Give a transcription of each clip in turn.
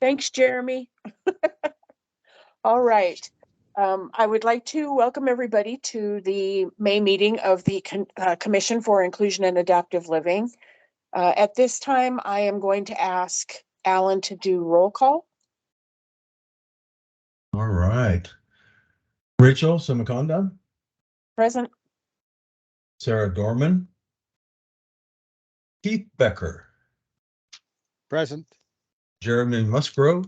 Thanks, Jeremy. All right. I would like to welcome everybody to the May meeting of the Commission for Inclusion and Adaptive Living. At this time, I am going to ask Alan to do roll call. All right. Rachel Samakonda. Present. Sarah Dorman. Keith Becker. Present. Jeremy Musgrove.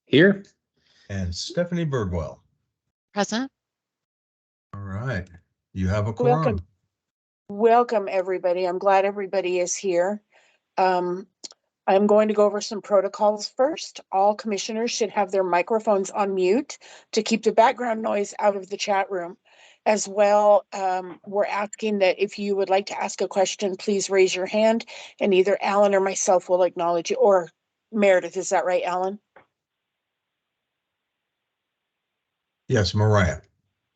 Here. And Stephanie Birdwell. Present. All right. You have a quorum. Welcome, everybody. I'm glad everybody is here. I'm going to go over some protocols first. All commissioners should have their microphones on mute to keep the background noise out of the chat room. As well, we're asking that if you would like to ask a question, please raise your hand and either Alan or myself will acknowledge you, or Meredith. Is that right, Alan? Yes, Mariah.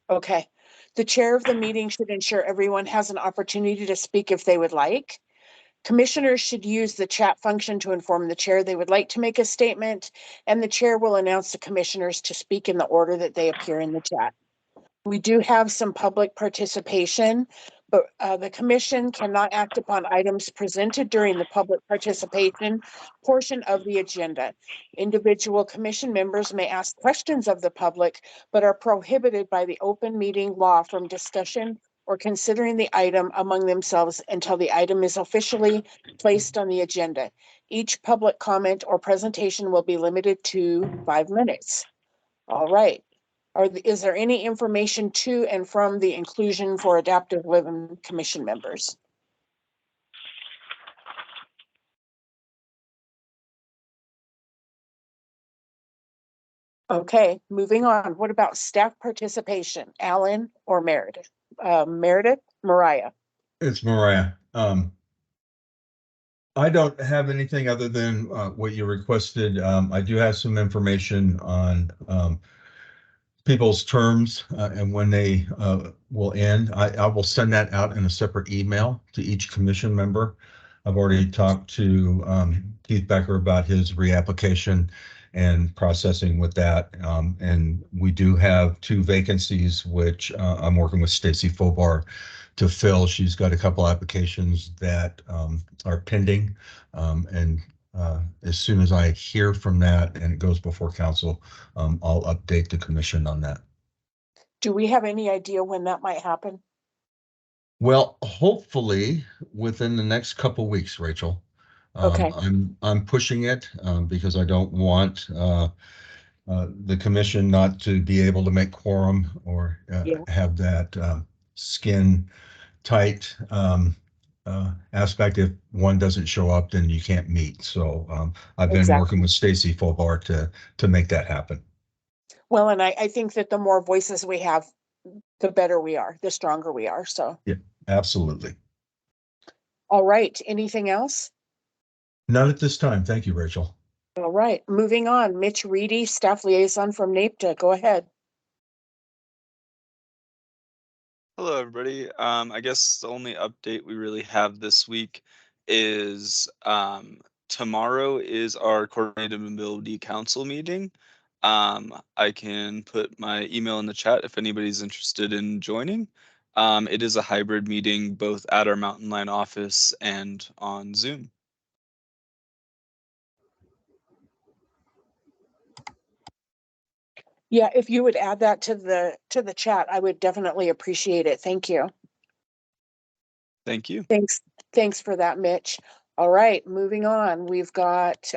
Okay. The chair of the meeting should ensure everyone has an opportunity to speak if they would like. Commissioners should use the chat function to inform the chair they would like to make a statement, and the chair will announce the commissioners to speak in the order that they appear in the chat. We do have some public participation, but the commission cannot act upon items presented during the public participation portion of the agenda. Individual commission members may ask questions of the public, but are prohibited by the open meeting law from discussion or considering the item among themselves until the item is officially placed on the agenda. Each public comment or presentation will be limited to 5 minutes. All right. Is there any information to and from the Inclusion for Adaptive Living Commission members? Okay, moving on. What about staff participation? Alan or Meredith? Meredith? Mariah? It's Mariah. I don't have anything other than what you requested. I do have some information on people's terms and when they will end. I will send that out in a separate email to each commission member. I've already talked to Keith Becker about his reapplication and processing with that. And we do have 2 vacancies, which I'm working with Stacy Fobar to fill. She's got a couple applications that are pending. And as soon as I hear from that and it goes before council, I'll update the commission on that. Do we have any idea when that might happen? Well, hopefully within the next couple weeks, Rachel. Okay. I'm pushing it because I don't want the commission not to be able to make quorum or have that skin tight aspect. If one doesn't show up, then you can't meet. So I've been working with Stacy Fobar to make that happen. Well, and I think that the more voices we have, the better we are, the stronger we are. So yeah, absolutely. All right. Anything else? Not at this time. Thank you, Rachel. All right. Moving on. Mitch Reedy, staff liaison from NAPTA. Go ahead. Hello, everybody. I guess the only update we really have this week is tomorrow is our Coordinated Mobility Council meeting. I can put my email in the chat if anybody's interested in joining. It is a hybrid meeting, both at our Mountain Line office and on Zoom. Yeah, if you would add that to the chat, I would definitely appreciate it. Thank you. Thank you. Thanks for that, Mitch. All right, moving on. We've got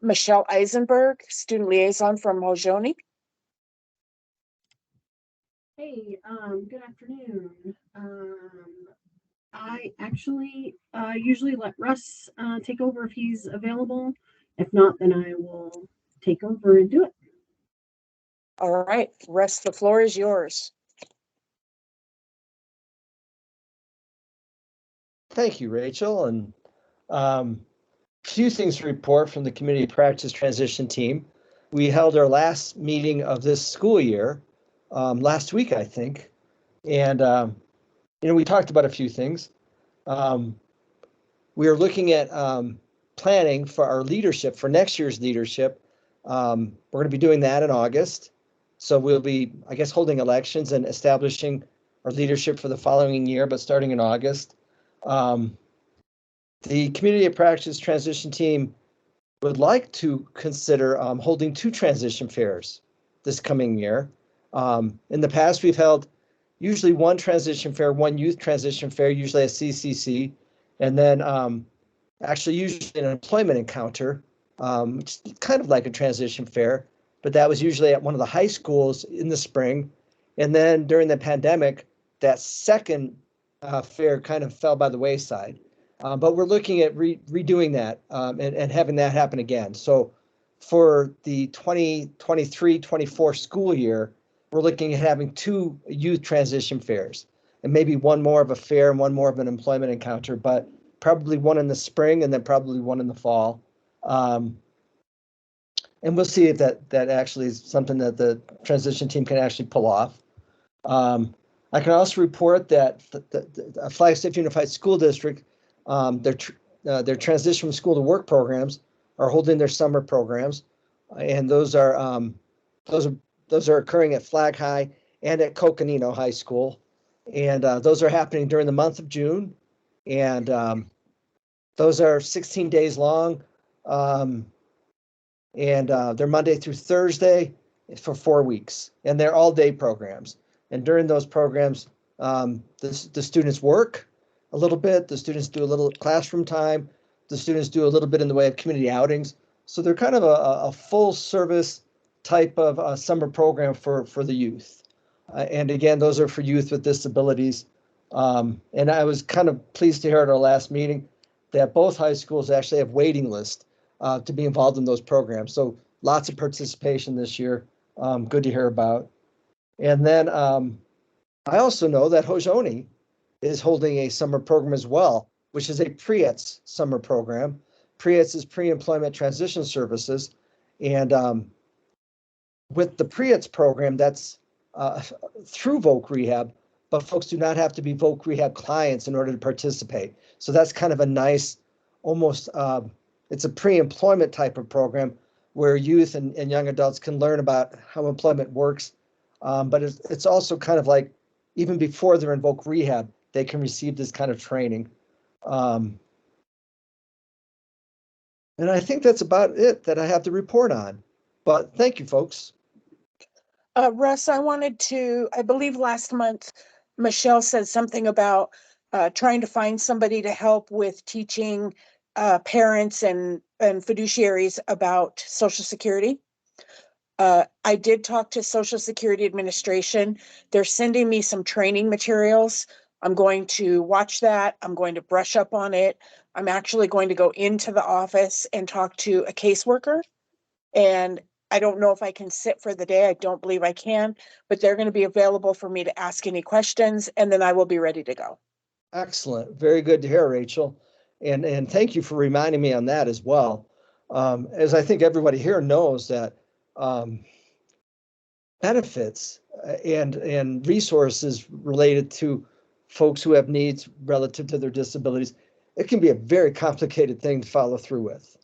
Michelle Eisenberg, student liaison from Mojoni. Hey, good afternoon. I actually usually let Russ take over if he's available. If not, then I will take over and do it. All right, Russ, the floor is yours. Thank you, Rachel. And few things to report from the community practice transition team. We held our last meeting of this school year last week, I think. And, we talked about a few things. We are looking at planning for our leadership, for next year's leadership. We're going to be doing that in August. So we'll be, I guess, holding elections and establishing our leadership for the following year, but starting in August. The Community of Practice Transition Team would like to consider holding 2 transition fairs this coming year. In the past, we've held usually 1 transition fair, 1 youth transition fair, usually at CCC, and then actually usually an employment encounter, which is kind of like a transition fair, but that was usually at one of the high schools in the spring. And then during the pandemic, that second fair kind of fell by the wayside. But we're looking at redoing that and having that happen again. So for the 2023-24 school year, we're looking at having 2 youth transition fairs and maybe 1 more of a fair and 1 more of an employment encounter, but probably 1 in the spring and then probably 1 in the fall. And we'll see if that actually is something that the transition team can actually pull off. I can also report that the Flagstaff Unified School District, their transition from school to work programs are holding their summer programs, and those are occurring at Flag High and at Coconino High School, and those are happening during the month of June, and those are 16 days long, and they're Monday through Thursday for 4 weeks, and they're all-day programs. And during those programs, the students work a little bit, the students do a little classroom time, the students do a little bit in the way of community outings. So they're kind of a full service type of summer program for the youth. And again, those are for youth with disabilities. And I was kind of pleased to hear at our last meeting that both high schools actually have waiting lists to be involved in those programs. So lots of participation this year. Good to hear about. And then I also know that Hojoni is holding a summer program as well, which is a PREETS summer program. PREETS is Pre-Employment Transition Services. And with the PREETS program, that's through Voc Rehab, but folks do not have to be Voc Rehab clients in order to participate. So that's kind of a nice, almost, it's a pre-employment type of program where youth and young adults can learn about how employment works. But it's also kind of like, even before they're in Voc Rehab, they can receive this kind of training. And I think that's about it that I have to report on. But thank you, folks. Russ, I believe last month, Michelle said something about trying to find somebody to help with teaching parents and fiduciaries about Social Security. I did talk to Social Security Administration. They're sending me some training materials. I'm going to watch that. I'm going to brush up on it. I'm actually going to go into the office and talk to a caseworker. And I don't know if I can sit for the day. I don't believe I can, but they're going to be available for me to ask any questions, and then I will be ready to go. Excellent. Very good to hear, Rachel. And thank you for reminding me on that as well. As I think everybody here knows that benefits and resources related to folks who have needs relative to their disabilities, it can be a very complicated thing to follow through with.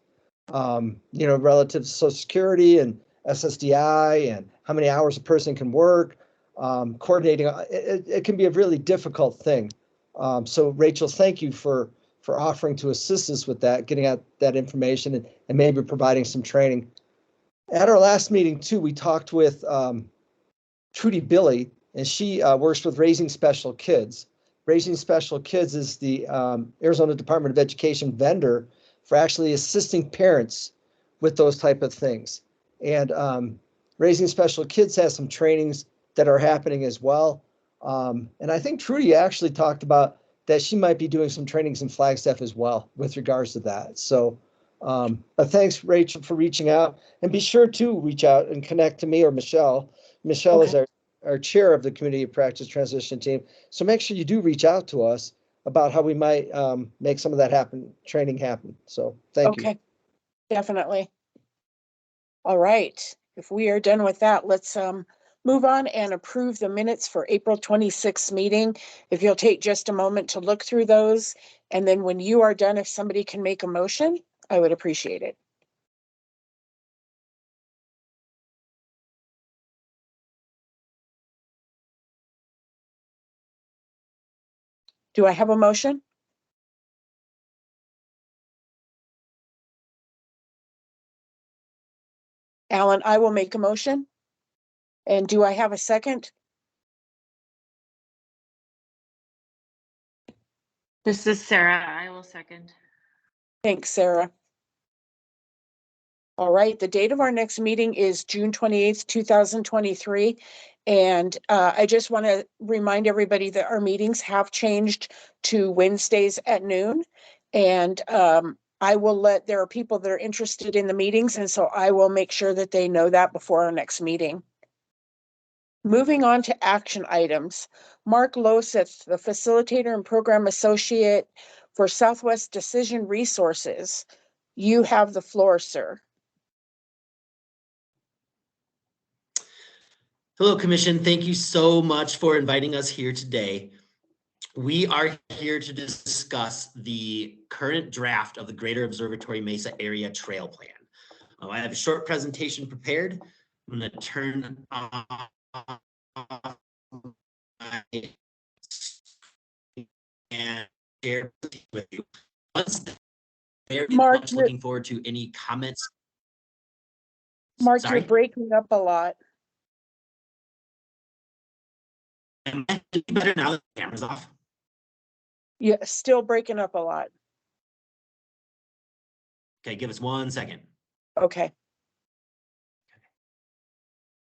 Relative to Social Security and SSDI and how many hours a person can work, coordinating, it can be a really difficult thing. So Rachel, thank you for offering to assist us with that, getting out that information and maybe providing some training. At our last meeting too, we talked with Trudy Billy, and she works with Raising Special Kids. Raising Special Kids is the Arizona Department of Education vendor for actually assisting parents with those type of things. And Raising Special Kids has some trainings that are happening as well. And I think Trudy actually talked about that she might be doing some trainings in Flagstaff as well with regards to that. So, but thanks, Rachel, for reaching out. And be sure to reach out and connect to me or Michelle. Michelle is our chair of the Community of Practice Transition Team. So make sure you do reach out to us about how we might make some of that training happen. So thank you. Okay, definitely. All right, if we are done with that, let's move on and approve the minutes for April 26th meeting. If you'll take just a moment to look through those, and then when you are done, if somebody can make a motion, I would appreciate it. Do I have a motion? Alan, I will make a motion. And do I have a second? This is Sarah. I will second. Thanks, Sarah. All right, the date of our next meeting is June 28th, 2023. And I just want to remind everybody that our meetings have changed to Wednesdays at noon. And there are people that are interested in the meetings, and so I will make sure that they know that before our next meeting. Moving on to action items. Mark Loseth, the Facilitator and Program Associate for Southwest Decision Resources. You have the floor, sir. Hello, Commission. Thank you so much for inviting us here today. We are here to discuss the current draft of the Greater Observatory Mesa Area Trail Plan. I have a short presentation prepared. I'm going to turn on and share with you. Once very Mark, much looking forward to any comments. Mark, Sorry? you're breaking up a lot. Am I better now that the camera's off? Yeah, still breaking up a lot. Okay, give us 1 second. Okay.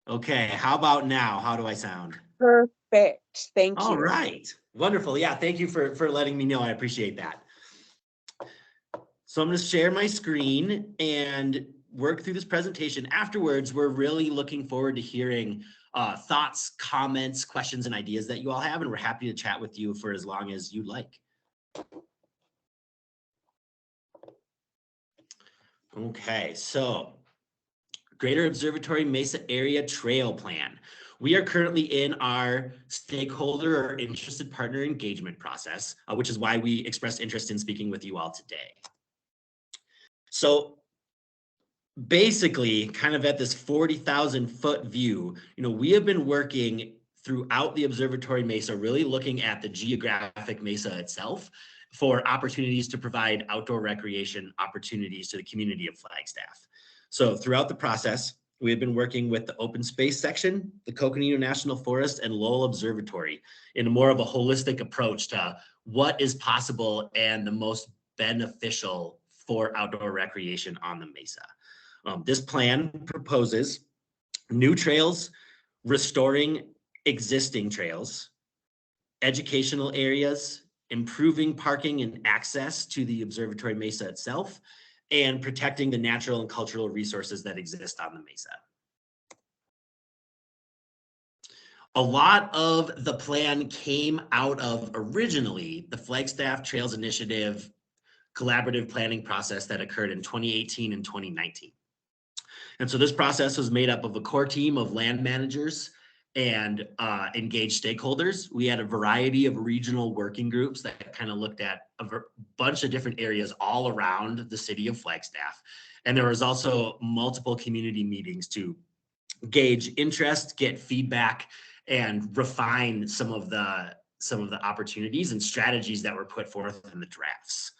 Okay, how about now? How do I sound? Perfect. Thank All you. right, wonderful. Yeah, thank you for letting me know. I appreciate that. So I'm going to share my screen and work through this presentation. Afterwards, we're really looking forward to hearing thoughts, comments, questions, and ideas that you all have, and we're happy to chat with you for as long as you'd like. Okay, so Greater Observatory Mesa Area Trail Plan. We are currently in our stakeholder or interested partner engagement process, which is why we expressed interest in speaking with you all today. So basically, kind of at this 40,000 foot view, we have been working throughout the Observatory Mesa, really looking at the geographic mesa itself for opportunities to provide outdoor recreation opportunities to the community of Flagstaff. So throughout the process, we have been working with the open space section, the Coconino National Forest, and Lowell Observatory in more of a holistic approach to what is possible and the most beneficial for outdoor recreation on the mesa. This plan proposes new trails, restoring existing trails, educational areas, improving parking and access to the Observatory Mesa itself, and protecting the natural and cultural resources that exist on the mesa. A lot of the plan came out of originally the Flagstaff Trails Initiative collaborative planning process that occurred in 2018 and 2019. And so this process was made up of a core team of land managers and engaged stakeholders. We had a variety of regional working groups that kind of looked at a bunch of different areas all around the city of Flagstaff. And there was also multiple community meetings to gauge interest, get feedback, and refine some of the opportunities and strategies that were put forth in the drafts.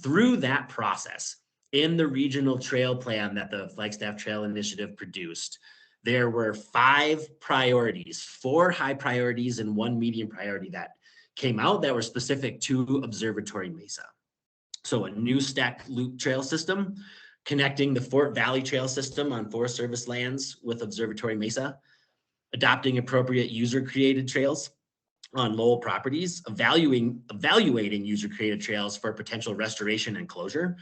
Through that process, in the regional trail plan that the Flagstaff Trail Initiative produced, there were 5 priorities, 4 high priorities and 1 medium priority that came out that were specific to Observatory Mesa. So a new stacked loop trail system, connecting the Fort Valley Trail system on Forest Service lands with Observatory Mesa, adopting appropriate user-created trails on Lowell properties, evaluating user-created trails for potential restoration and closure,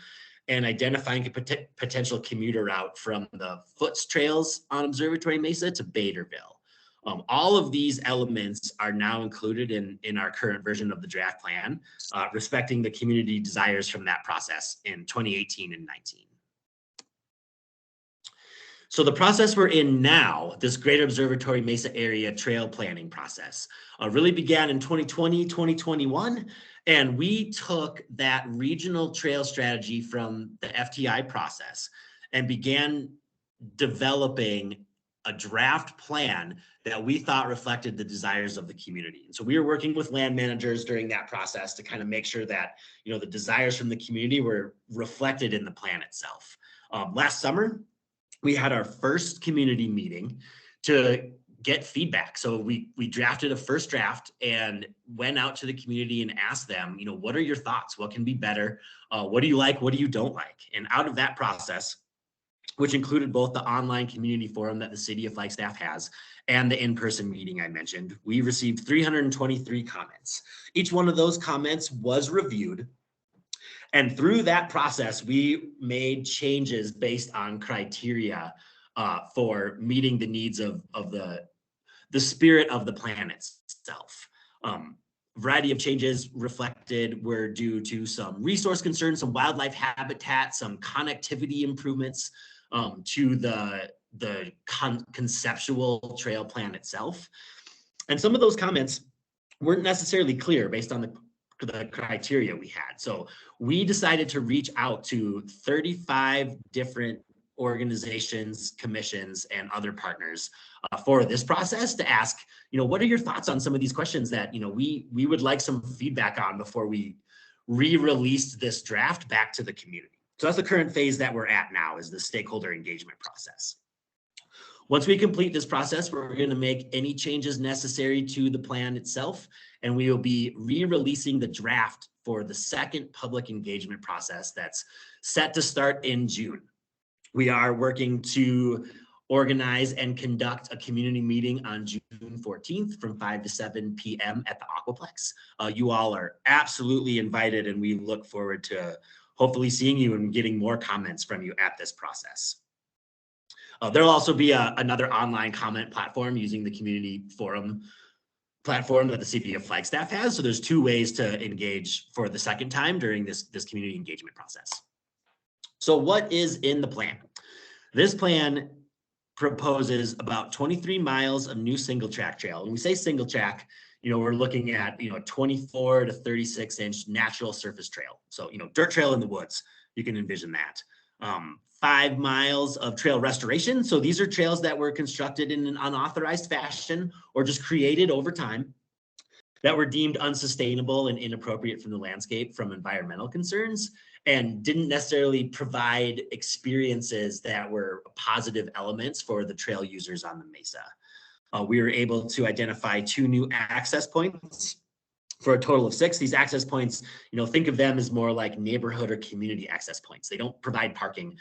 and identifying a potential commuter route from the Foots trails on Observatory Mesa to Baderville. All of these elements are now included in our current version of the draft plan, respecting the community desires from that process in 2018 and 19. So the process we're in now, this Greater Observatory Mesa Area Trail Planning process, really began in 2020, 2021. And we took that regional trail strategy from the FTI process and began developing a draft plan that we thought reflected the desires of the community. And so we were working with land managers during that process to kind of make sure that, the desires from the community were reflected in the plan itself. Last summer, we had our first community meeting to get feedback. So we drafted a first draft and went out to the community and asked them, what are your thoughts? What can be better? What do you like? What do you don't like? And out of that process, which included both the online community forum that the city of Flagstaff has and the in-person meeting I mentioned, we received 323 comments. Each one of those comments was reviewed. And through that process, we made changes based on criteria for meeting the needs of the spirit of the plan itself. Variety of changes reflected were due to some resource concerns, some wildlife habitat, some connectivity improvements to the conceptual trail plan itself. And some of those comments weren't necessarily clear based on the criteria we had. So we decided to reach out to 35 different organizations, commissions, and other partners for this process to ask, what are your thoughts on some of these questions that, we would like some feedback on before we re-released this draft back to the community. So that's the current phase that we're at now, is the stakeholder engagement process. Once we complete this process, we're going to make any changes necessary to the plan itself, and we will be re-releasing the draft for the second public engagement process that's set to start in June. We are working to organize and conduct a community meeting on June 14th from 5 to 7 p.m. at the Aquaplex. You all are absolutely invited, and we look forward to hopefully seeing you and getting more comments from you at this process. There'll also be another online comment platform using the community forum platform that the CP of Flagstaff has. So there's two ways to engage for the second time during this community engagement process. So what is in the plan? This plan proposes about 23 miles of new single track trail. When we say single track, we're looking at, 24 to 36 inch natural surface trail. So, dirt trail in the woods, you can envision that. 5 miles of trail restoration. So these are trails that were constructed in an unauthorized fashion or just created over time that were deemed unsustainable and inappropriate from the landscape from environmental concerns, and didn't necessarily provide experiences that were positive elements for the trail users on the mesa. We were able to identify 2 new access points for a total of 6. These access points, think of them as more like neighborhood or community access points. They don't provide parking.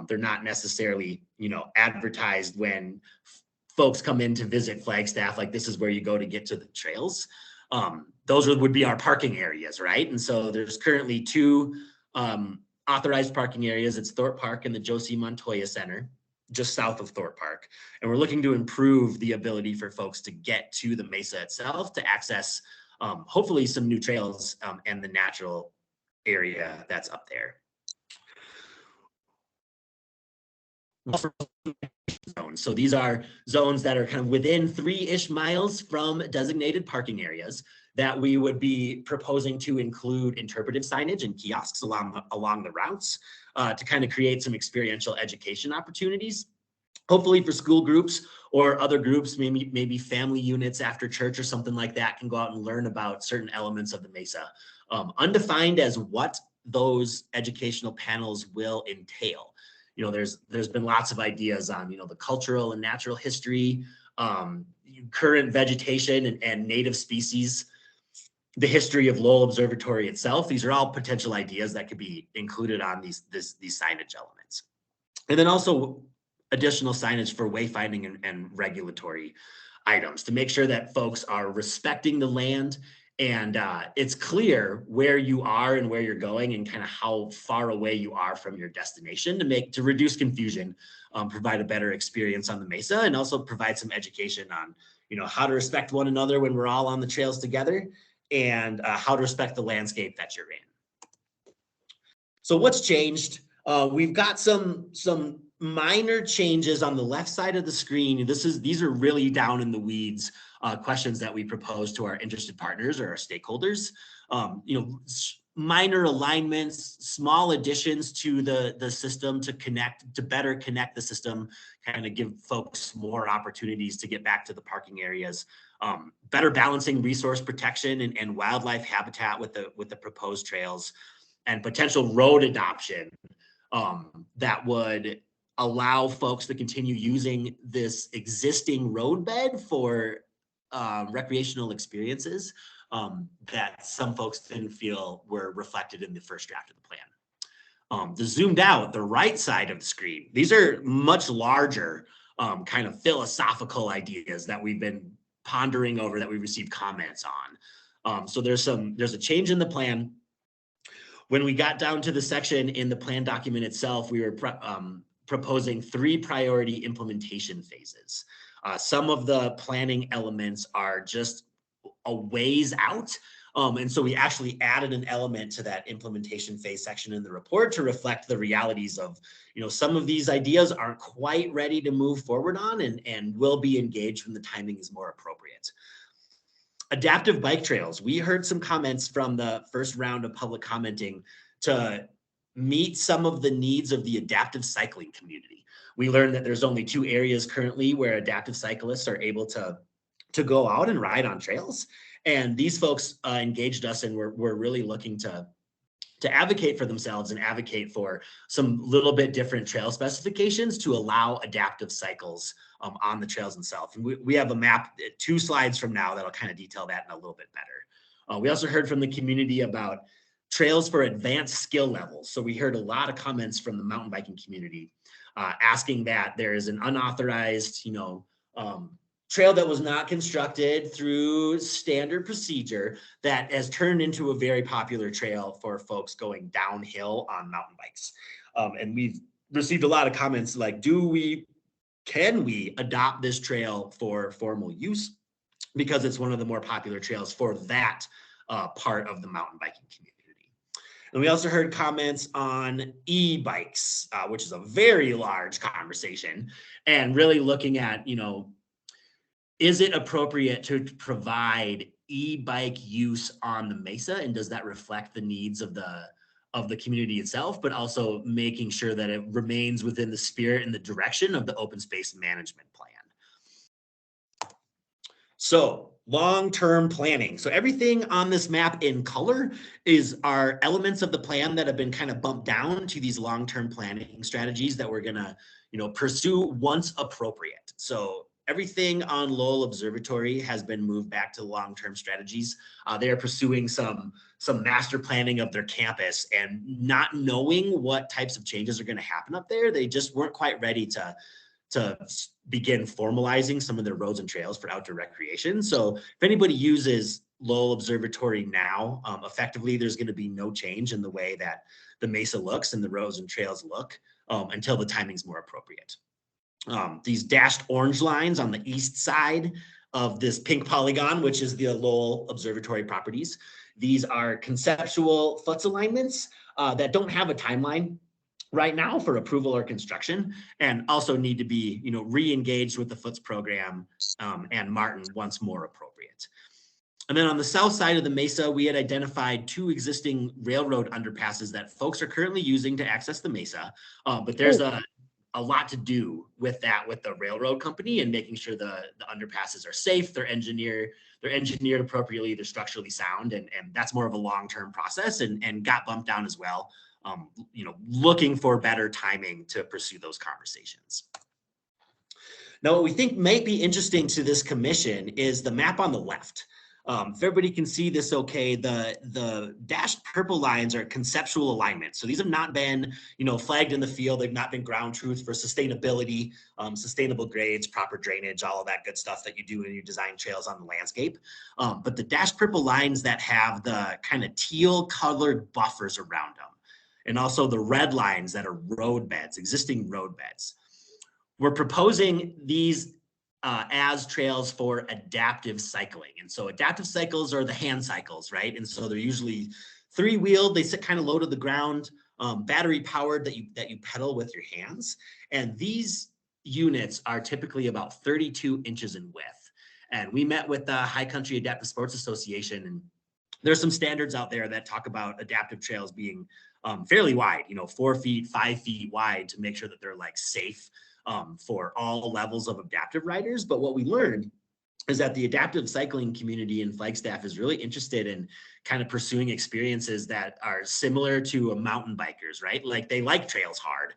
They're not necessarily, advertised when folks come in to visit Flagstaff, like this is where you go to get to the trails. Those would be our parking areas, right? And so there's currently 2 authorized parking areas. It's Thorpe Park and the Josie Montoya Center, just south of Thorpe Park. And we're looking to improve the ability for folks to get to the mesa itself to access hopefully some new trails and the natural area that's up there. So these are zones that are kind of within 3-ish miles from designated parking areas that we would be proposing to include interpretive signage and kiosks along the routes to kind of create some experiential education opportunities. Hopefully for school groups or other groups, maybe family units after church or something like that can go out and learn about certain elements of the mesa. Undefined as what those educational panels will entail. There's been lots of ideas on, the cultural and natural history, current vegetation and native species, the history of Lowell Observatory itself. These are all potential ideas that could be included on these signage elements. And then also additional signage for wayfinding and regulatory items to make sure that folks are respecting the land and it's clear where you are and where you're going and kind of how far away you are from your destination to reduce confusion, provide a better experience on the mesa, and also provide some education on, how to respect one another when we're all on the trails together and how to respect the landscape that you're in. So what's changed? We've got some minor changes on the left side of the screen. These are really down in the weeds questions that we propose to our interested partners or our stakeholders. Minor alignments, small additions to the system to better connect the system, kind of give folks more opportunities to get back to the parking areas. Better balancing resource protection and wildlife habitat with the proposed trails, and potential road adoption that would allow folks to continue using this existing roadbed for recreational experiences that some folks didn't feel were reflected in the first draft of the plan. The zoomed out, the right side of the screen, these are much larger kind of philosophical ideas that we've been pondering over, that we received comments on. So there's a change in the plan. When we got down to the section in the plan document itself, we were proposing 3 priority implementation phases. Some of the planning elements are just a ways out. And so we actually added an element to that implementation phase section in the report to reflect the realities of, some of these ideas aren't quite ready to move forward on and will be engaged when the timing is more appropriate. Adaptive bike trails. We heard some comments from the first round of public commenting to meet some of the needs of the adaptive cycling community. We learned that there's only 2 areas currently where adaptive cyclists are able to go out and ride on trails. And these folks engaged us and were really looking to advocate for themselves and advocate for some little bit different trail specifications to allow adaptive cycles on the trails themselves. And we have a map 2 slides from now that'll kind of detail that in a little bit better. We also heard from the community about trails for advanced skill levels. So we heard a lot of comments from the mountain biking community asking that there is an unauthorized, trail that was not constructed through standard procedure that has turned into a very popular trail for folks going downhill on mountain bikes. And we've received a lot of comments like, can we adopt this trail for formal use? Because it's one of the more popular trails for that part of the mountain biking community. And we also heard comments on e-bikes, which is a very large conversation, and really looking at, is it appropriate to provide e-bike use on the Mesa, and does that reflect the needs of the community itself, but also making sure that it remains within the spirit and the direction of the open space management plan? So long-term planning. So everything on this map in color are elements of the plan that have been kind of bumped down to these long-term planning strategies that we're gonna, pursue once appropriate. So everything on Lowell Observatory has been moved back to long-term strategies. They are pursuing some master planning of their campus, and not knowing what types of changes are going to happen up there, they just weren't quite ready to begin formalizing some of their roads and trails for outdoor recreation. So if anybody uses Lowell Observatory now, effectively there's going to be no change in the way that the Mesa looks and the roads and trails look until the timing's more appropriate. These dashed orange lines on the east side of this pink polygon, which is the Lowell Observatory properties. These are conceptual FUTS alignments that don't have a timeline right now for approval or construction, and also need to be, re-engaged with the FUTS program and Martin once more appropriate. And then on the south side of the Mesa, we had identified 2 existing railroad underpasses that folks are currently using to access the Mesa, but there's a lot to do with that, with the railroad company, and making sure the underpasses are safe, they're engineered appropriately, they're structurally sound, and that's more of a long-term process and got bumped down as well. Looking for better timing to pursue those conversations. Now, what we think might be interesting to this commission is the map on the left. If everybody can see this okay, the dashed purple lines are conceptual alignment. So these have not been, flagged in the field. They've not been ground truth for sustainability, sustainable grades, proper drainage, all of that good stuff that you do when you design trails on the landscape. But the dashed purple lines that have the kind of teal colored buffers around them, and also the red lines that are road beds, existing road beds. We're proposing these as trails for adaptive cycling. And so adaptive cycles are the hand cycles, right? And so they're usually 3-wheeled, they sit kind of low to the ground. battery powered that you pedal with your hands. And these units are typically about 32 inches in width. And we met with the High Country Adaptive Sports Association, and there's some standards out there that talk about adaptive trails being fairly wide, 4 feet, 5 feet wide, to make sure that they're like safe for all levels of adaptive riders. But what we learned is that the adaptive cycling community in Flagstaff is really interested in kind of pursuing experiences that are similar to a mountain bikers, right? Like they like trails hard.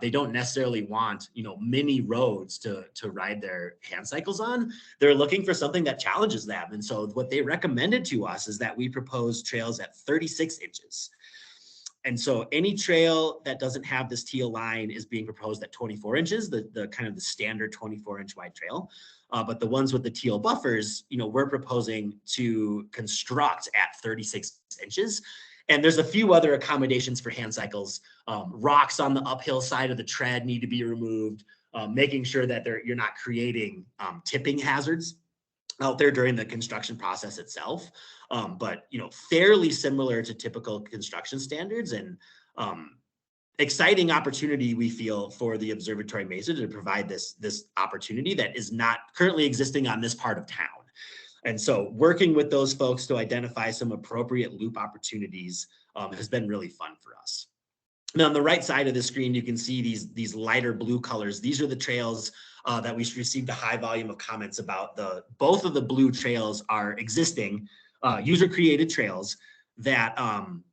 They don't necessarily want, mini roads to ride their hand cycles on. They're looking for something that challenges them. And so what they recommended to us is that we propose trails at 36 inches. And so any trail that doesn't have this teal line is being proposed at 24 inches, the kind of the standard 24-inch wide trail. But the ones with the teal buffers, we're proposing to construct at 36 inches. And there's a few other accommodations for hand cycles. Rocks on the uphill side of the tread need to be removed, making sure that you're not creating tipping hazards out there during the construction process itself. But fairly similar to typical construction standards, and exciting opportunity we feel for the Observatory Mesa to provide this opportunity that is not currently existing on this part of town. And so working with those folks to identify some appropriate loop opportunities has been really fun for us. Now, on the right side of the screen, you can see these lighter blue colors. These are the trails that we received a high volume of comments about. Both of the blue trails are existing user-created trails that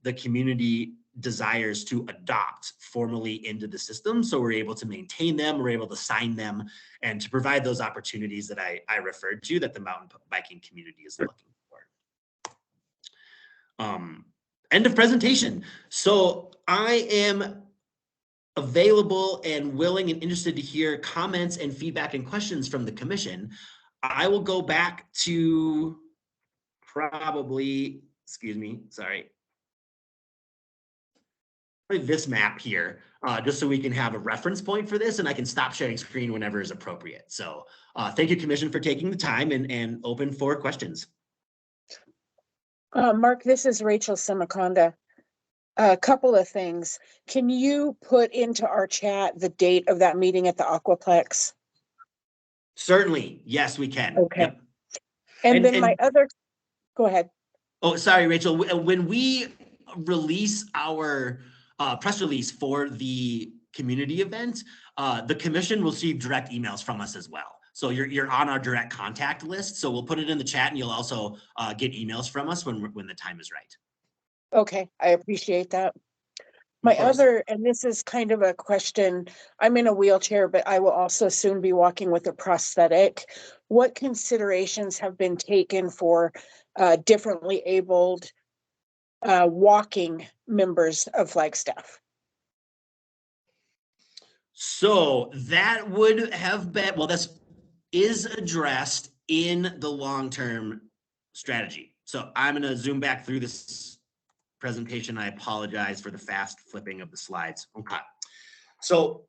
the community desires to adopt formally into the system. So we're able to maintain them, we're able to sign them, and to provide those opportunities that I referred to that the mountain biking community is looking for. End of presentation. So I am available and willing and interested to hear comments and feedback and questions from the commission. I will go back to probably, this map here, just so we can have a reference point for this, and I can stop sharing screen whenever is appropriate. So thank you, Commission, for taking the time, and open for questions. Mark, this is Rachel Samaconda. A couple of things. Can you put into our chat the date of that meeting at the Aquaplex? Certainly. Yes, we can. Okay. Yep. And then my other, go ahead. Oh, sorry, Rachel. When we release our press release for the community event, the commission will receive direct emails from us as well. So you're on our direct contact list. So we'll put it in the chat, and you'll also get emails from us when the time is right. Okay, I appreciate that. My other, and this is kind of a question, I'm in a wheelchair, but I will also soon be walking with a prosthetic. What considerations have been taken for differently abled walking members of Flagstaff? So that would have been, well, this is addressed in the long-term strategy. So I'm going to zoom back through this presentation. I apologize for the fast flipping of the slides. Okay. So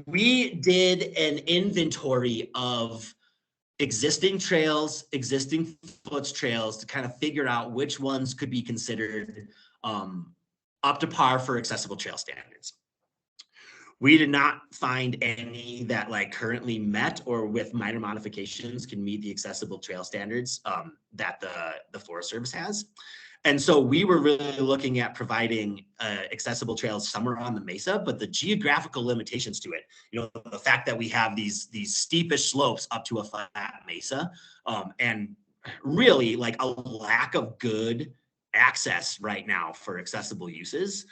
we did an inventory of existing trails, existing foot trails, to kind of figure out which ones could be considered up to par for accessible trail standards. We did not find any that currently met or with minor modifications can meet the accessible trail standards that the Forest Service has. And so we were really looking at providing accessible trails somewhere on the mesa, but the geographical limitations to it, the fact that we have these steepish slopes up to a flat mesa, and really a lack of good access right now for accessible uses,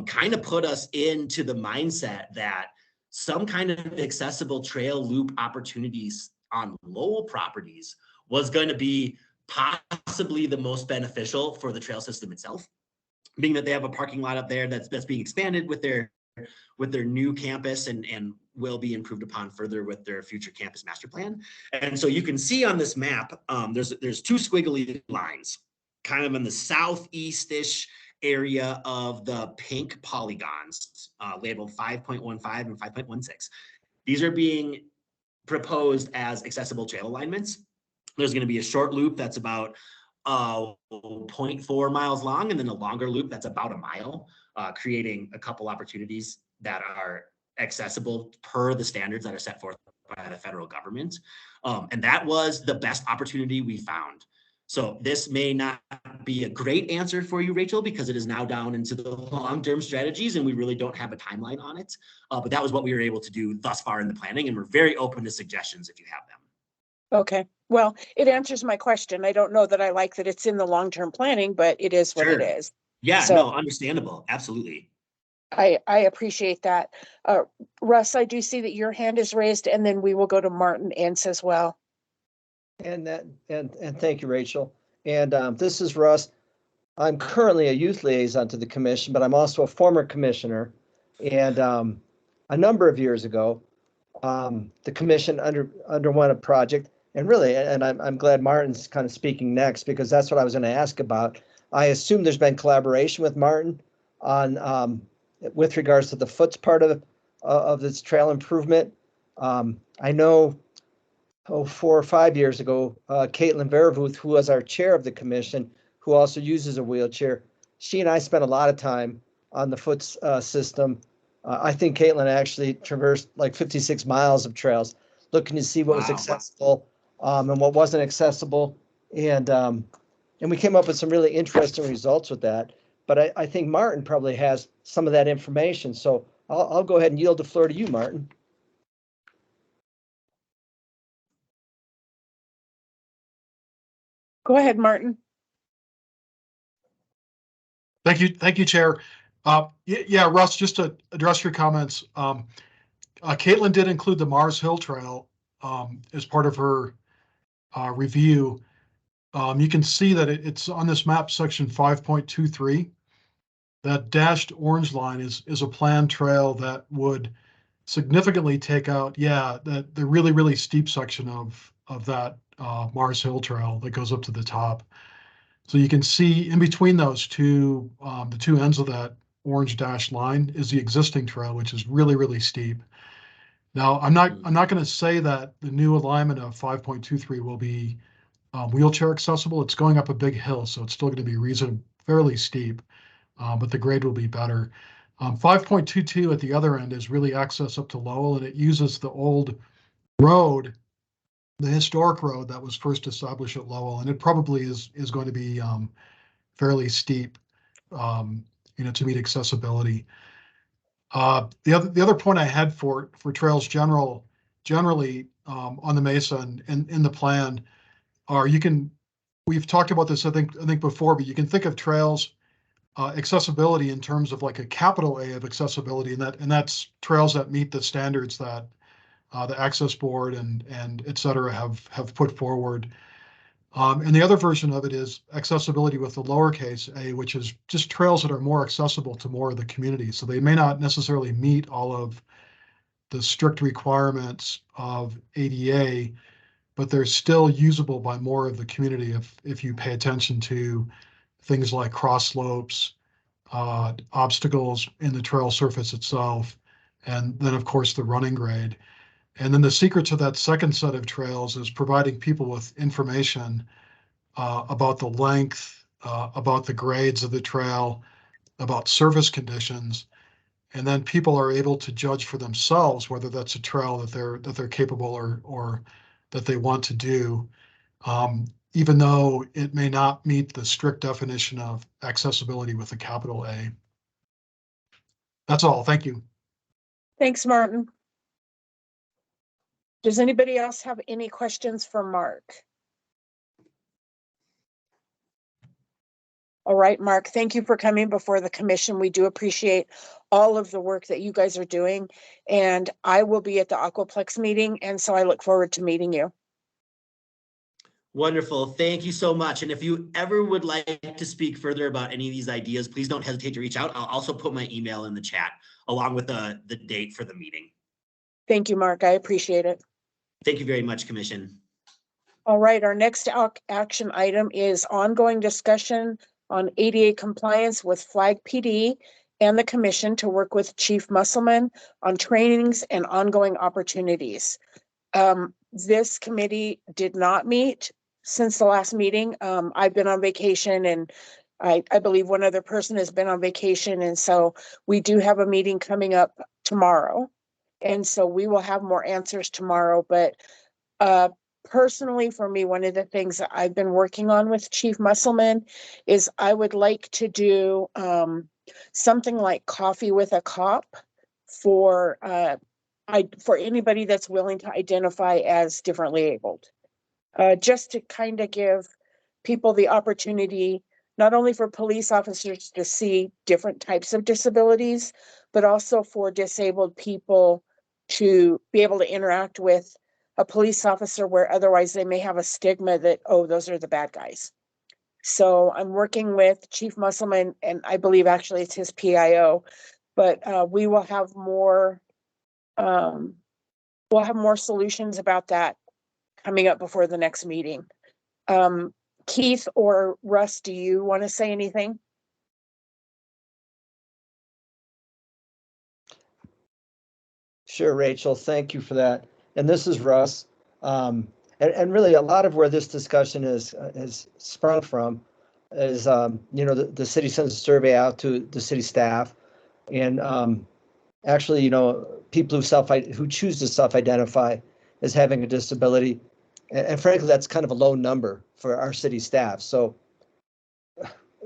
kind of put us into the mindset that some kind of accessible trail loop opportunities on Lowell properties was going to be possibly the most beneficial for the trail system itself, being that they have a parking lot up there that's being expanded with their new campus and will be improved upon further with their future campus master plan. And so you can see on this map, there's two squiggly lines kind of in the southeast-ish area of the pink polygons, labeled 5.15 and 5.16. These are being proposed as accessible trail alignments. There's going to be a short loop that's about 0.4 miles long, and then a longer loop that's about a mile. creating a couple opportunities that are accessible per the standards that are set forth by the federal government. And that was the best opportunity we found. So this may not be a great answer for you, Rachel, because it is now down into the long-term strategies and we really don't have a timeline on it. But that was what we were able to do thus far in the planning, and we're very open to suggestions if you have them. Okay, well, it answers my question. I don't know that I like that it's in the long-term planning, but it is what it Sure. is. Yeah, So- no, understandable. Absolutely. I appreciate that. Russ, I do see that your hand is raised, and then we will go to Martin Ince as well. And thank you, Rachel. And this is Russ. I'm currently a youth liaison to the commission, but I'm also a former commissioner. And a number of years ago, the commission underwent a project. And really, and I'm glad Martin's kind of speaking next, because that's what I was going to ask about. I assume there's been collaboration with Martin on with regards to the foots part of this trail improvement. I know 4 or 5 years ago, Caitlin Vervuth, who was our chair of the commission, who also uses a wheelchair, she and I spent a lot of time on the foots system. I think Caitlin actually traversed like 56 miles of trails, looking to see what was Wow. accessible and what wasn't accessible. And we came up with some really interesting results with that. But I think Martin probably has some of that information. So I'll go ahead and yield the floor to you, Martin. Go ahead, Martin. Thank you, Chair. Yeah, Russ, just to address your comments, Caitlin did include the Mars Hill Trail as part of her review. You can see that it's on this map, section 5.23. That dashed orange line is a planned trail that would significantly take out, the really, really steep section of that Mars Hill Trail that goes up to the top. So you can see in between those two, the two ends of that orange dashed line is the existing trail, which is really, really steep. Now, I'm not going to say that the new alignment of 5.23 will be wheelchair accessible. It's going up a big hill, so it's still going to be fairly steep, but the grade will be better. 5.22 at the other end is really access up to Lowell, and it uses the old road, the historic road that was first established at Lowell, and it probably is going to be fairly steep, to meet accessibility. The other point I had for trails generally on the Mesa and in the plan are we've talked about this I think before, but you can think of trails accessibility in terms of like a capital A of accessibility, and that's trails that meet the standards that the Access Board and et cetera have put forward. And the other version of it is accessibility with the lowercase a, which is just trails that are more accessible to more of the community. So they may not necessarily meet all of the strict requirements of ADA, but they're still usable by more of the community if you pay attention to things like cross slopes, obstacles in the trail surface itself, and then of course the running grade. And then the secret to that second set of trails is providing people with information about the length, about the grades of the trail, about surface conditions, and then people are able to judge for themselves whether that's a trail that they're capable or that they want to do, even though it may not meet the strict definition of accessibility with a capital A. That's all. Thank you. Thanks, Martin. Does anybody else have any questions for Mark? All right, Mark, thank you for coming before the commission. We do appreciate all of the work that you guys are doing. And I will be at the Aquaplex meeting, and so I look forward to meeting you. Wonderful. Thank you so much. And if you ever would like to speak further about any of these ideas, please don't hesitate to reach out. I'll also put my email in the chat along with the date for the meeting. Thank you, Mark. I appreciate it. Thank you very much, Commission. All right, our next action item is ongoing discussion on ADA compliance with Flag PD and the commission to work with Chief Musselman on trainings and ongoing opportunities. This committee did not meet since the last meeting. I've been on vacation and I believe one other person has been on vacation, and so we do have a meeting coming up tomorrow. And so we will have more answers tomorrow, but personally for me, one of the things that I've been working on with Chief Musselman is I would like to do something like coffee with a cop for for anybody that's willing to identify as differently abled. Just to kind of give people the opportunity, not only for police officers to see different types of disabilities, but also for disabled people to be able to interact with a police officer where otherwise they may have a stigma that, oh, those are the bad guys. So I'm working with Chief Musselman, and I believe actually it's his PIO, but we will have more, we'll have more solutions about that coming up before the next meeting. Keith or Russ, do you want to say anything? Sure, Rachel, thank you for that. And this is Russ. And really a lot of where this discussion is sprung from is, you know, the city sends a survey out to the city staff, and actually, you know, people who choose to self-identify as having a disability, and frankly, that's kind of a low number for our city staff. So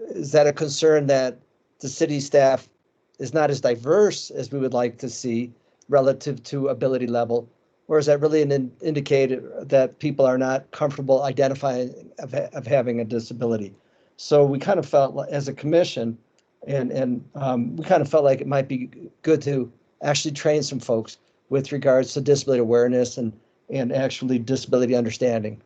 is that a concern that the city staff is not as diverse as we would like to see relative to ability level? Or is that really an indicator that people are not comfortable identifying of having a disability? So we kind of felt as a commission, and we kind of felt like it might be good to actually train some folks with regards to disability awareness and actually disability understanding.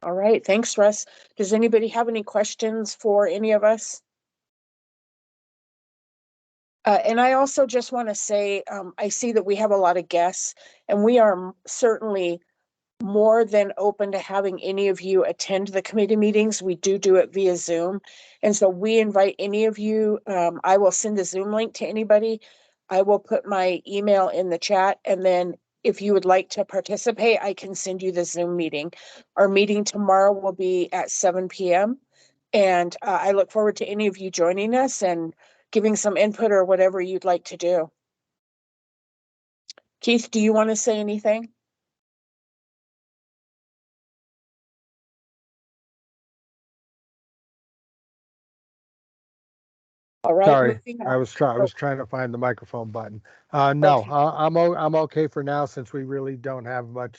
All right, thanks, Russ. Does anybody have any questions for any of us? And I also just want to say, I see that we have a lot of guests, and we are certainly more than open to having any of you attend the committee meetings. We do it via Zoom. And so we invite any of you. I will send a Zoom link to anybody. I will put my email in the chat. And then if you would like to participate, I can send you the Zoom meeting. Our meeting tomorrow will be at 7 p.m. And I look forward to any of you joining us and giving some input or whatever you'd like to do. Keith, do you want to say anything? All right. Sorry, moving I on. was trying to find the microphone button. No, Okay. I'm okay for now since we really don't have much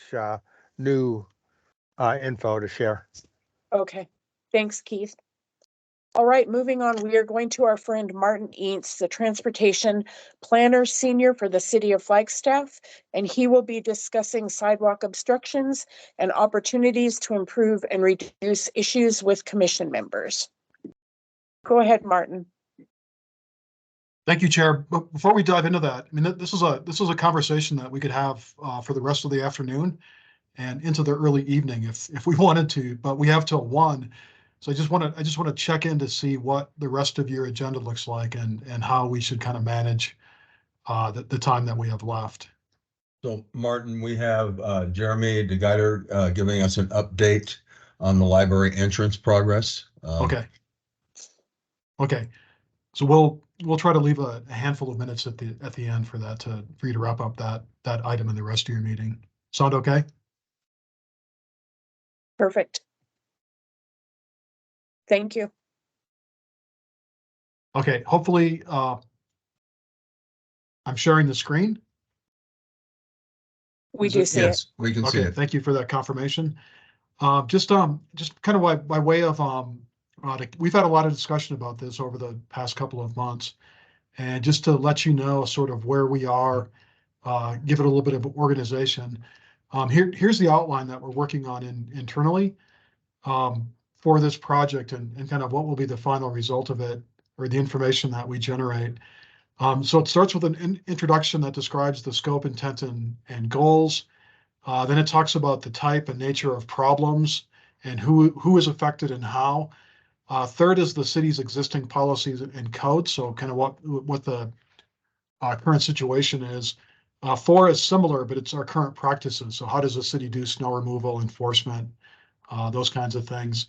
new info to share. Okay, thanks, Keith. All right, moving on, we are going to our friend Martin Eads, the Transportation Planner Senior for the City of Flagstaff, and he will be discussing sidewalk obstructions and opportunities to improve and reduce issues with commission members. Go ahead, Martin. Thank you, Chair. But before we dive into that, I mean, this is a conversation that we could have for the rest of the afternoon and into the early evening if we wanted to, but we have till 1. So I just want to check in to see what the rest of your agenda looks like and how we should kind of manage the time that we have left. So Martin, we have Jeremy DeGuider giving us an update on the library entrance progress. Okay. So we'll try to leave a handful of minutes at the end for that for you to wrap up that item in the rest of your meeting. Sound okay? Perfect. Thank you. Okay, hopefully I'm sharing the screen. We do see it. Yes, we can see Okay, it. thank you for that confirmation. Just kind of by way of we've had a lot of discussion about this over the past couple of months, and just to let you know sort of where we are, give it a little bit of organization. Here's the outline that we're working on internally for this project, and kind of what will be the final result of it, or the information that we generate. So it starts with an introduction that describes the scope, intent, and goals. Then it talks about the type and nature of problems and who is affected and how. Third is the city's existing policies and codes, so kind of what the current situation is. 4 is similar, but it's our current practices. So how does the city do snow removal enforcement? those kinds of things.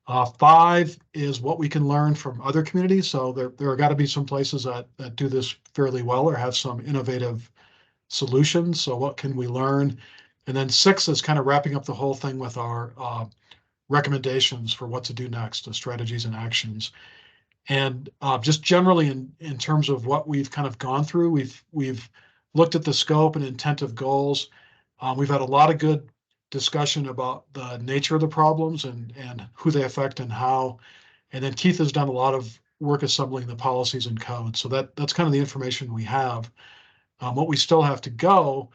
5 is what we can learn from other communities. So there are got to be some places that do this fairly well or have some innovative solutions. So what can we learn? And then 6 is kind of wrapping up the whole thing with our recommendations for what to do next, the strategies and actions. And just generally in terms of what we've kind of gone through, we've looked at the scope and intent of goals. We've had a lot of good discussion about the nature of the problems and who they affect and how. And then Keith has done a lot of work assembling the policies and codes. So that's kind of the information we have. What we still have to go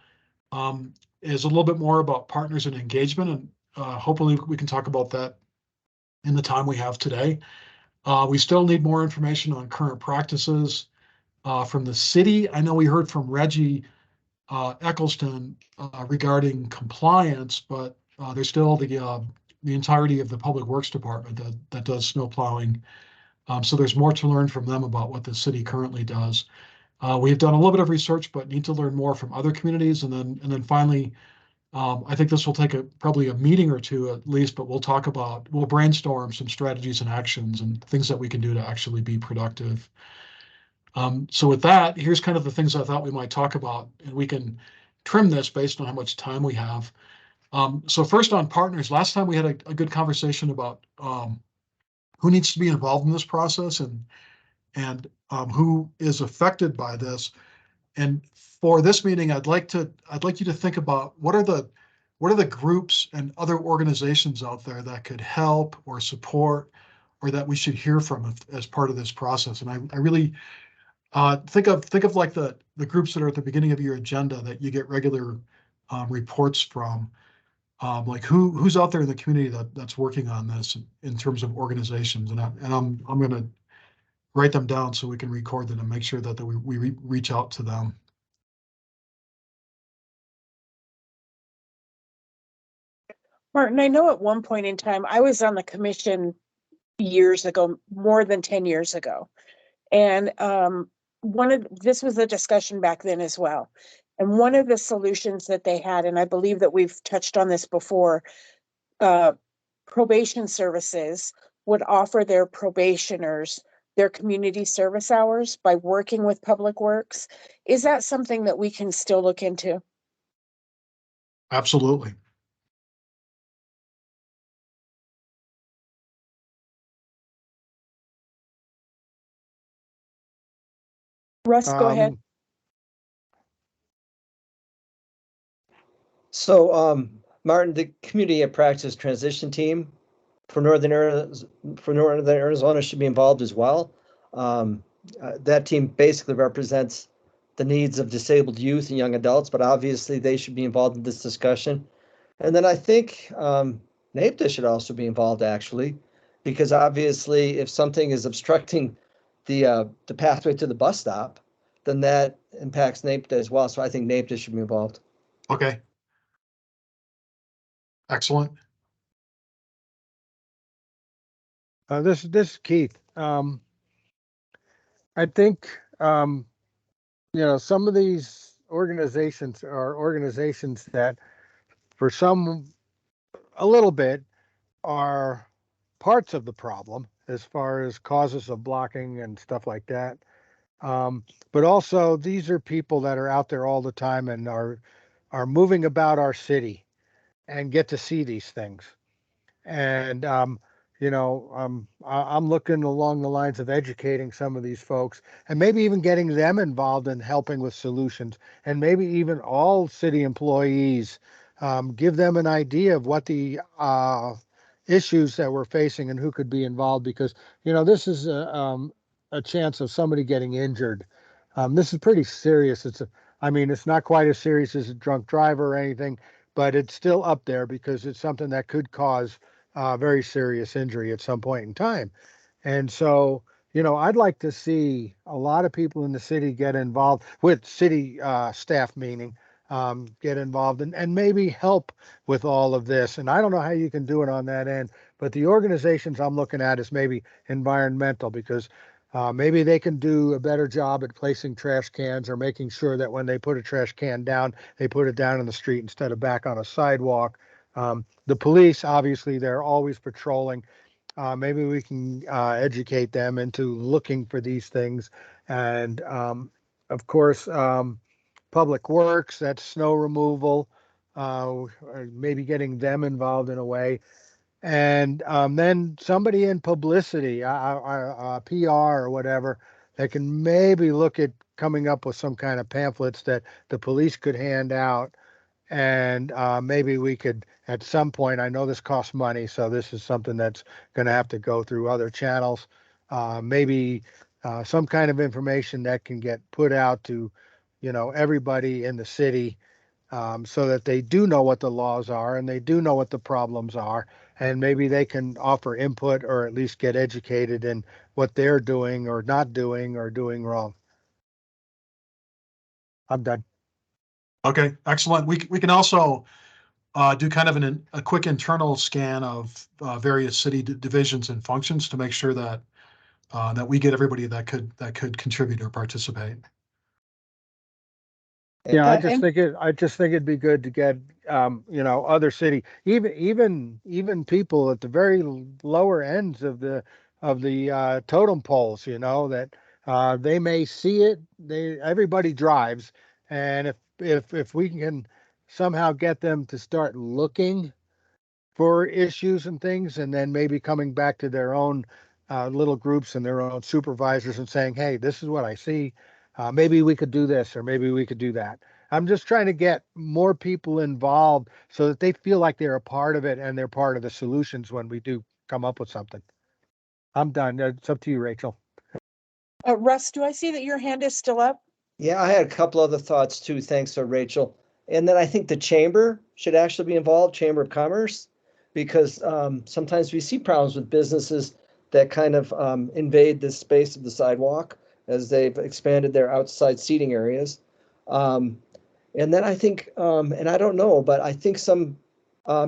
is a little bit more about partners and engagement. And hopefully we can talk about that in the time we have today. We still need more information on current practices from the city. I know we heard from Reggie Eccleston regarding compliance, but there's still the entirety of the Public Works Department that does snow plowing. So there's more to learn from them about what the city currently does. We've done a little bit of research, but need to learn more from other communities. And then finally, I think this will take probably a meeting or two at least, but we'll brainstorm some strategies and actions and things that we can do to actually be productive. So with that, here's kind of the things I thought we might talk about, and we can trim this based on how much time we have. So first on partners, last time we had a good conversation about who needs to be involved in this process and who is affected by this. And for this meeting, I'd like you to think about what are the groups and other organizations out there that could help or support or that we should hear from as part of this process. And I really think of like the groups that are at the beginning of your agenda that you get regular reports from. Like who's out there in the community that's working on this in terms of organizations, and I'm going to write them down so we can record them and make sure that we reach out to them. Martin, I know at one point in time, I was on the commission years ago, more than 10 years ago. And this was a discussion back then as well. And one of the solutions that they had, and I believe that we've touched on this before, probation services would offer their probationers their community service hours by working with Public Works. Is that something that we can still look into? Absolutely. Russ, go ahead. So, Martin, the community of practice transition team for Northern Arizona should be involved as well. That team basically represents the needs of disabled youth and young adults, but obviously they should be involved in this discussion. And then I think NAPTA should also be involved, actually, because obviously if something is obstructing the pathway to the bus stop, then that impacts NAPTA as well. So I think NAPTA should be involved. Okay. Excellent. This is Keith. I think some of these organizations are organizations that, for some, a little bit, are parts of the problem as far as causes of blocking and stuff like that. But also, these are people that are out there all the time and are moving about our city and get to see these things. And I'm looking along the lines of educating some of these folks and maybe even getting them involved in helping with solutions, and maybe even all city employees, give them an idea of what the issues that we're facing and who could be involved, because this is a chance of somebody getting injured. This is pretty serious. It's not quite as serious as a drunk driver or anything, but it's still up there because it's something that could cause very serious injury at some point in time. And so, I'd like to see a lot of people in the city get involved with city staff, meaning get involved and maybe help with all of this. And I don't know how you can do it on that end, but the organizations I'm looking at is maybe environmental, because maybe they can do a better job at placing trash cans or making sure that when they put a trash can down, they put it down in the street instead of back on a sidewalk. The police, obviously, they're always patrolling. Maybe we can educate them into looking for these things. And of course, Public Works, that's snow removal, maybe getting them involved in a way. And then somebody in publicity, PR or whatever, that can maybe look at coming up with some kind of pamphlets that the police could hand out. And maybe we could, at some point, I know this costs money, so this is something that's going to have to go through other channels. Maybe some kind of information that can get put out to, everybody in the city, so that they do know what the laws are and they do know what the problems are. And maybe they can offer input or at least get educated in what they're doing or not doing or doing wrong. I'm done. Okay, excellent. We can also do kind of a quick internal scan of various city divisions and functions to make sure that that we get everybody that could contribute or participate. Yeah, I and just think it'd be good to get, other city, even people at the very lower ends of the totem poles, that they may see it. Everybody drives, and if we can somehow get them to start looking for issues and things, and then maybe coming back to their own little groups and their own supervisors and saying, "Hey, this is what I see. Maybe we could do this, or maybe we could do that." I'm just trying to get more people involved so that they feel like they're a part of it and they're part of the solutions when we do come up with something. I'm done. It's up to you, Rachel. Russ, do I see that your hand is still up? Yeah, I had a couple other thoughts too. Thanks, Rachel. And then I think the chamber should actually be involved, Chamber of Commerce, because sometimes we see problems with businesses that kind of invade the space of the sidewalk as they've expanded their outside seating areas. And then I think, and I don't know, but I think some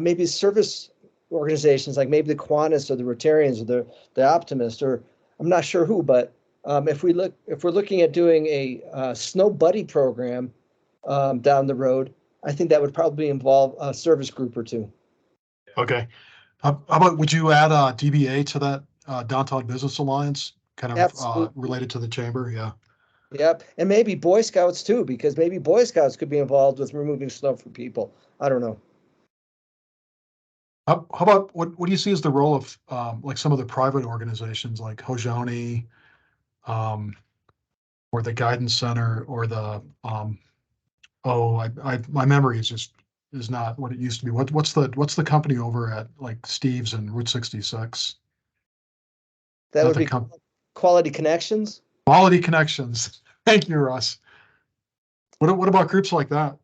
maybe service organizations like maybe the Kiwanis or the Rotarians or the Optimist, or I'm not sure who, but if we're looking at doing a snow buddy program down the road, I think that would probably involve a service group or two. Okay. How about, would you add DBA to that Downtown Business Alliance, kind of Absolutely. related to the chamber? Yeah. Yep, and maybe Boy Scouts too, because maybe Boy Scouts could be involved with removing snow from people. I don't know. How about what do you see as the role of like some of the private organizations like Hojoni, or the Guidance Center, or the my memory is not what it used to be. What's the company over at like Steve's and Route 66? That Not would the be com Quality Connections. Quality Connections. Thank you, Russ. What about groups like that?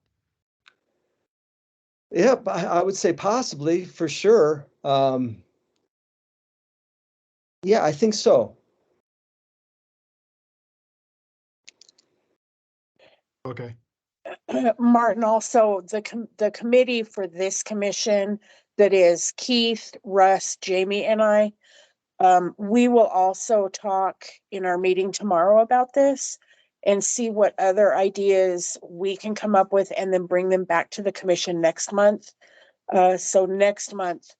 Yep, I would say possibly for sure. Yeah, I think so. Okay. Martin, also the committee for this commission, that is Keith, Russ, Jamie, and I, we will also talk in our meeting tomorrow about this and see what other ideas we can come up with and then bring them back to the commission next month. So next month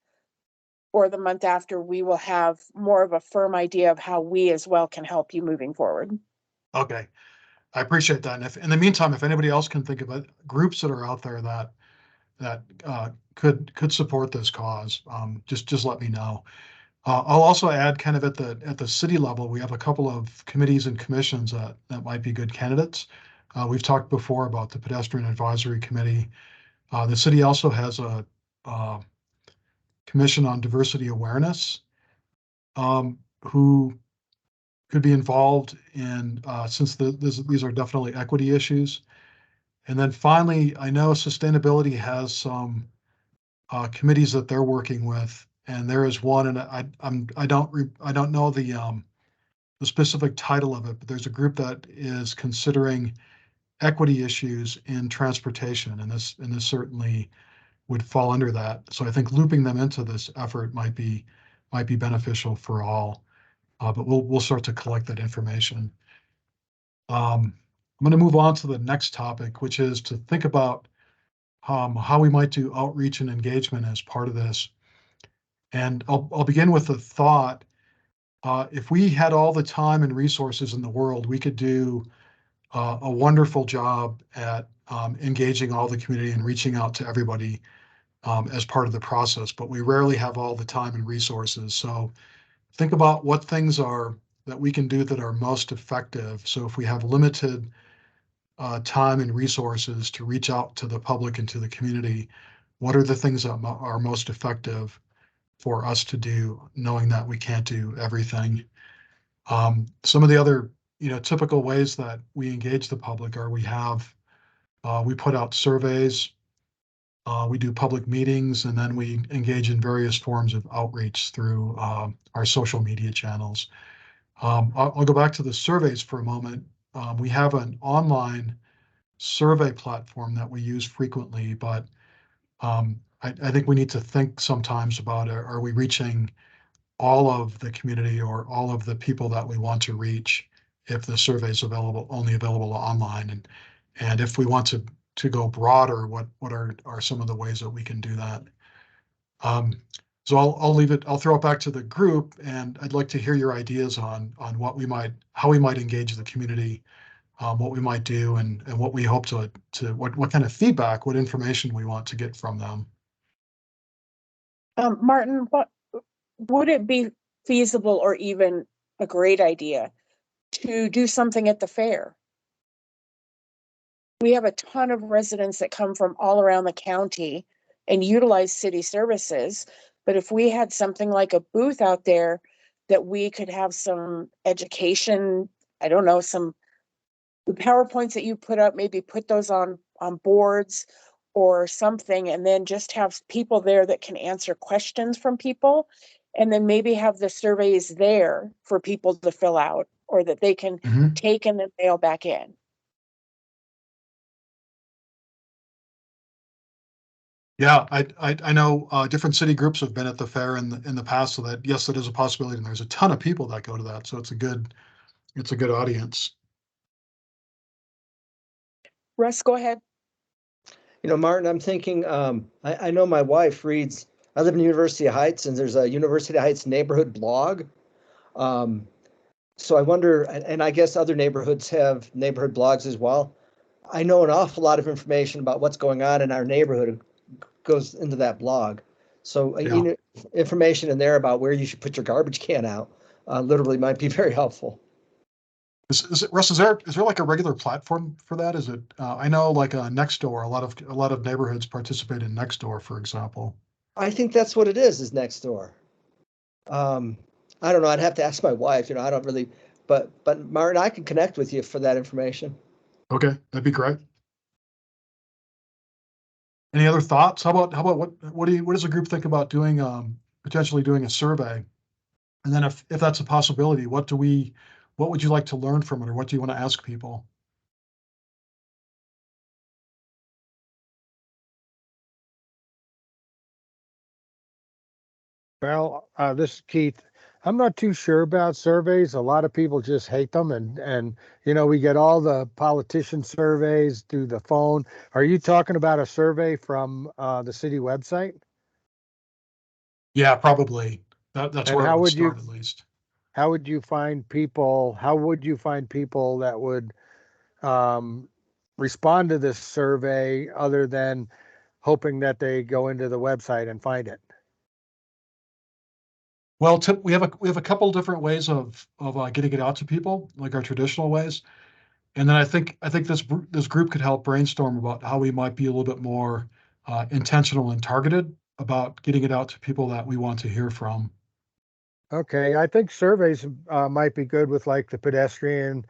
or the month after, we will have more of a firm idea of how we as well can help you moving forward. Okay. I appreciate that. And if in the meantime, if anybody else can think of it, groups that are out there that could support this cause, just let me know. I'll also add, kind of at the city level, we have a couple of committees and commissions that might be good candidates. We've talked before about the Pedestrian Advisory Committee. The city also has a Commission on Diversity Awareness, who could be involved in, since these are definitely equity issues. And then finally, I know sustainability has some committees that they're working with, and there is one, and I don't know the specific title of it, but there's a group that is considering equity issues in transportation, and this certainly would fall under that. So I think looping them into this effort might be beneficial for all. But we'll start to collect that information. I'm going to move on to the next topic, which is to think about how we might do outreach and engagement as part of this. And I'll begin with the thought, if we had all the time and resources in the world, we could do a wonderful job at engaging all the community and reaching out to everybody as part of the process, but we rarely have all the time and resources. So think about what things are that we can do that are most effective. So if we have limited time and resources to reach out to the public and to the community, what are the things that are most effective for us to do, knowing that we can't do everything? Some of the other, typical ways that we engage the public are we put out surveys, we do public meetings, and then we engage in various forms of outreach through our social media channels. I'll go back to the surveys for a moment. We have an online survey platform that we use frequently, but I think we need to think sometimes about, are we reaching all of the community or all of the people that we want to reach if the survey is only available online? And if we want to go broader, what are some of the ways that we can do that? So I'll throw it back to the group, and I'd like to hear your ideas on how we might engage the community, what we might do, and what we hope what kind of feedback, what information we want to get from them. Martin, what would it be feasible or even a great idea to do something at the fair? We have a ton of residents that come from all around the county and utilize city services. But if we had something like a booth out there that we could have some education, I don't know, some PowerPoints that you put up, maybe put those on boards or something, and then just have people there that can answer questions from people, and then maybe have the surveys there for people to fill out, or that they can take and then mail back in. Yeah, I know different city groups have been at the fair in the past, so that, yes, that is a possibility, and there's a ton of people that go to that, so it's a good audience. Russ, go ahead. Martin, I'm thinking, I know my wife reads, I live in University Heights, and there's a University Heights neighborhood blog. So I wonder, and I guess other neighborhoods have neighborhood blogs as well. I know an awful lot of information about what's going on in our neighborhood goes into that blog. So information in there about where you should put your garbage can out literally might be very helpful. Russ, is there like a regular platform for that? Is it? I know, like Nextdoor, a lot of neighborhoods participate in Nextdoor, for example. I think that's what it is Nextdoor. I don't know. I'd have to ask my wife. I don't really. But Martin, I can connect with you for that information. Okay, that'd be great. Any other thoughts? How about what does the group think about doing potentially doing a survey? And then if that's a possibility, what would you like to learn from it, or what do you want to ask people? Well, this is Keith. I'm not too sure about surveys. A lot of people just hate them, and we get all the politician surveys through the phone. Are you talking about a survey from the city website? Yeah, probably. That's where it would start, at least. How would you find people? How would you find people that would respond to this survey, other than hoping that they go into the website and find it? Well, we have a couple different ways of getting it out to people, like our traditional ways, and then I think this group could help brainstorm about how we might be a little bit more intentional and targeted about getting it out to people that we want to hear from. Okay, I think surveys might be good with, like, the pedestrian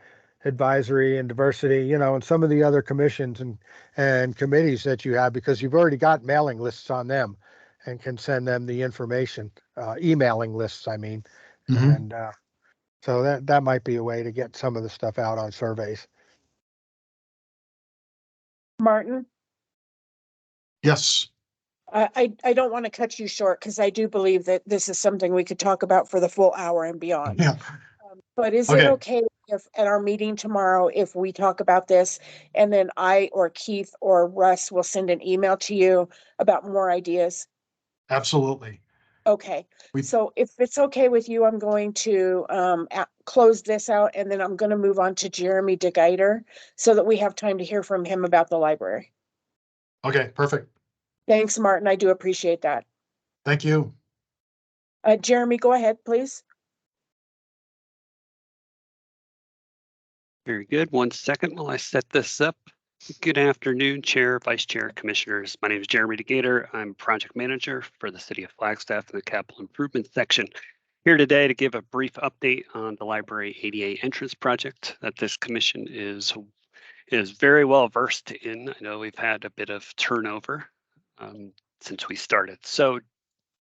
advisory and diversity, and some of the other commissions and committees that you have, because you've already got mailing lists on them and can send them the information, emailing lists, I mean. And so that might be a way to get some of the stuff out on surveys. Martin? Yes. I don't want to cut you short, because I do believe that this is something we could talk about for the full hour and beyond. Yeah. But is it okay if at our meeting tomorrow, if we talk about this, and then I or Keith or Russ will send an email to you about more ideas? Absolutely. Okay, We- so if it's okay with you, I'm going to close this out, and then I'm going to move on to Jeremy DeGuiter so that we have time to hear from him about the library. Okay, perfect. Thanks, Martin. I do appreciate that. Thank you. Jeremy, go ahead, please. Very good. 1 second while I set this up. Good afternoon, Chair, Vice Chair, Commissioners. My name is Jeremy DeGator. I'm Project Manager for the City of Flagstaff in the Capital Improvement section. Here today to give a brief update on the Library ADA entrance project that this commission is very well versed in. I know we've had a bit of turnover since we started. So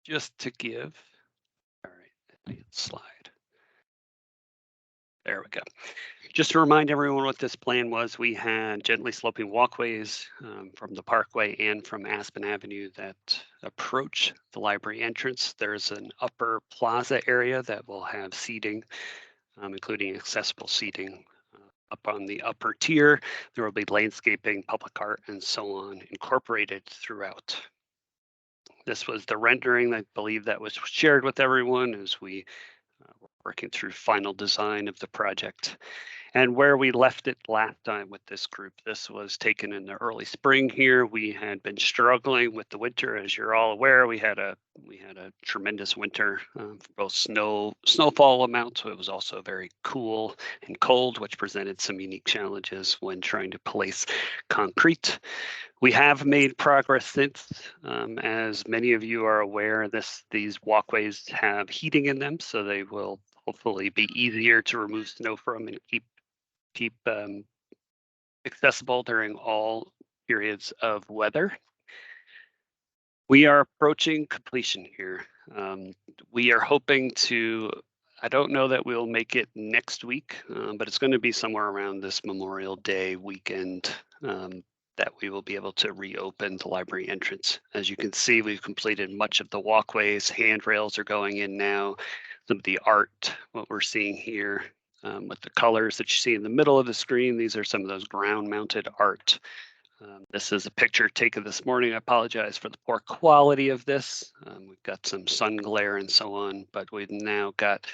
just to give, all right, slide. There we go. Just to remind everyone what this plan was, we had gently sloping walkways from the Parkway and from Aspen Avenue that approach the library entrance. There's an upper plaza area that will have seating, including accessible seating. Up on the upper tier, there will be landscaping, public art, and so on incorporated throughout. This was the rendering, I believe, that was shared with everyone as we were working through final design of the project. And where we left it last time with this group, this was taken in the early spring here. We had been struggling with the winter, as you're all aware. We had a tremendous winter for both snowfall amounts. It was also very cool and cold, which presented some unique challenges when trying to place concrete. We have made progress since. As many of you are aware, these walkways have heating in them, so they will hopefully be easier to remove snow from and keep accessible during all periods of weather. We are approaching completion here. We are hoping to, I don't know that we'll make it next week, but it's going to be somewhere around this Memorial Day weekend that we will be able to reopen the library entrance. As you can see, we've completed much of the walkways. Handrails are going in now. Some of the art, what we're seeing here, with the colors that you see in the middle of the screen. These are some of those ground mounted art. This is a picture taken this morning. I apologize for the poor quality of this. We've got some sun glare and so on, but we've now got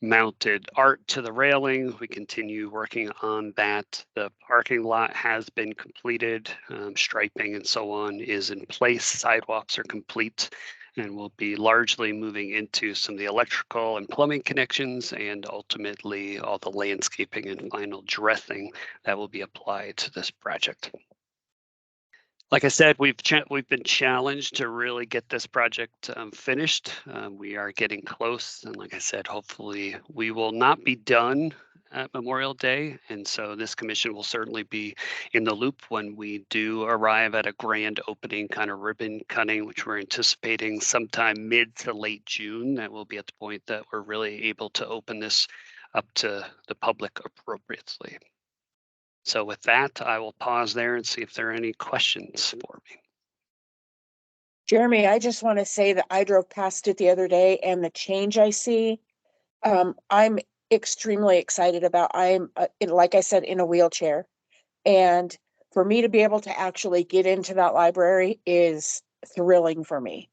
mounted art to the railing. We continue working on that. The parking lot has been completed. Striping and so on is in place. Sidewalks are complete. And we'll be largely moving into some of the electrical and plumbing connections and ultimately all the landscaping and final dressing that will be applied to this project. Like I said, we've been challenged to really get this project finished. We are getting close. And like I said, hopefully we will not be done at Memorial Day. And so this commission will certainly be in the loop when we do arrive at a grand opening kind of ribbon cutting, which we're anticipating sometime mid to late June. That will be at the point that we're really able to open this up to the public appropriately. So with that, I will pause there and see if there are any questions for me. Jeremy, I just want to say that I drove past it the other day and the change I see, I'm extremely excited about. I'm, like I said, in a wheelchair. And for me to be able to actually get into that library is thrilling for me.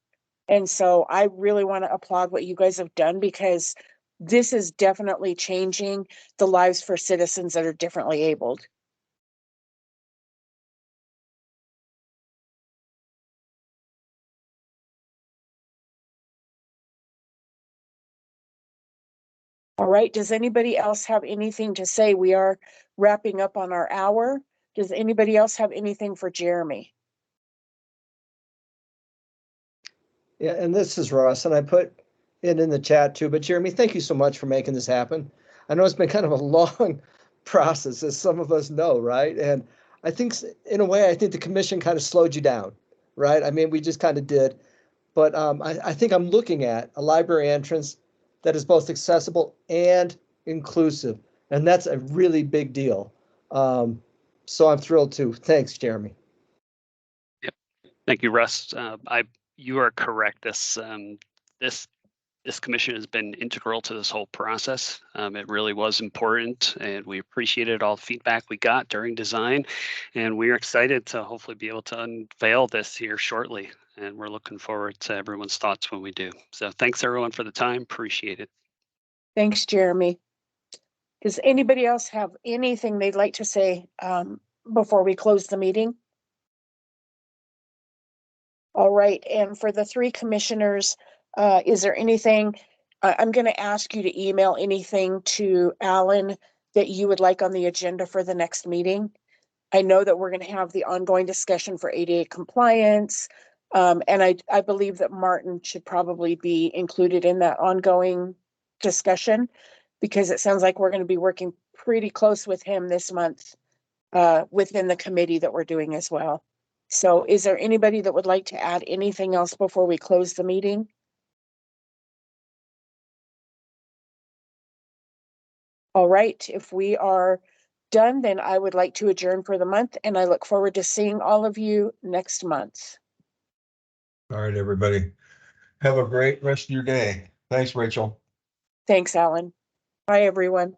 And so I really want to applaud what you guys have done because this is definitely changing the lives for citizens that are differently abled. All right, does anybody else have anything to say? We are wrapping up on our hour. Does anybody else have anything for Jeremy? Yeah, and this is Russ, and I put it in the chat too, but Jeremy, thank you so much for making this happen. I know it's been kind of a long process, as some of us know, right? And I think in a way, I think the commission kind of slowed you down, right? I mean, we just kind of did. But I think I'm looking at a library entrance that is both accessible and inclusive. And that's a really big deal. So I'm thrilled too. Thanks, Jeremy. Yep. Thank you, Russ. You are correct. This This commission has been integral to this whole process. It really was important, and we appreciated all the feedback we got during design. And we're excited to hopefully be able to unveil this here shortly. And we're looking forward to everyone's thoughts when we do. So thanks everyone for the time. Appreciate it. Thanks, Jeremy. Does anybody else have anything they'd like to say before we close the meeting? All right, and for the three commissioners, is there anything, I'm going to ask you to email anything to Alan that you would like on the agenda for the next meeting. I know that we're going to have the ongoing discussion for ADA compliance, and I believe that Martin should probably be included in that ongoing discussion, because it sounds like we're going to be working pretty close with him this month within the committee that we're doing as well. So is there anybody that would like to add anything else before we close the meeting? All right, if we are done, then I would like to adjourn for the month, and I look forward to seeing all of you next month. All right, everybody. Have a great rest of your day. Thanks, Rachel. Thanks, Alan. Bye, everyone.